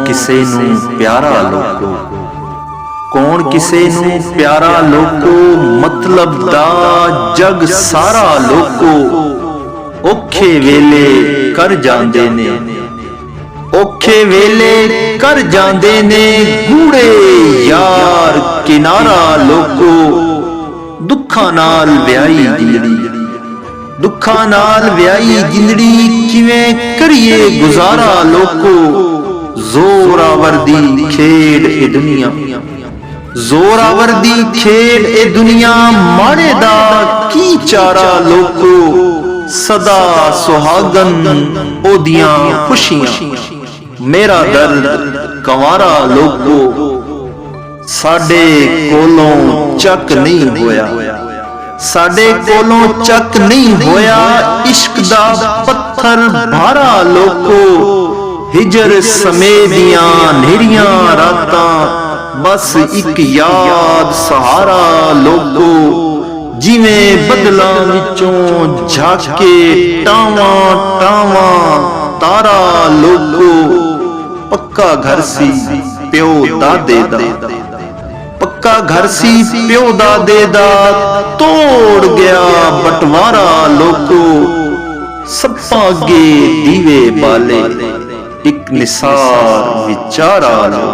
किसे नू प्यारा लोको, कौन किसे नू प्यारा लोको, मतलब दा जग सारा लोको। औखे वेले कर जांदे ने, औखे वेले कर जांदे ने, गूड़े यार किनारा लोको। दुखां नाल व्याही जिंदड़ी, दुखां नाल व्याही जिंदड़ी, किवें करिए गुजारा लोको। जोरावर दी खेड ए दुनिया, जोरावर दी खेड ए दुनिया, माड़े दा की चारा लोको। सदा सुहागन ओदियां खुशियां, मेरा दर्द कंवारा लोको। साडे कोलों चक नहीं होया, साडे कोलों चक नहीं होया, इश्क दा पत्थर भारा लोको। हिजर समय दियां नेरियां रातां, बस एक याद सहारा लोको। जिवें बदलां विचों झाके टावां टावां तारा लोको। पक्का घर सी प्यो दादे दा, पक्का घर सी प्यो दादे दा, तोड़ गया बंटवारा लोको। सप्पां अगे दीवे बाले, एक निसार विचारा लोको।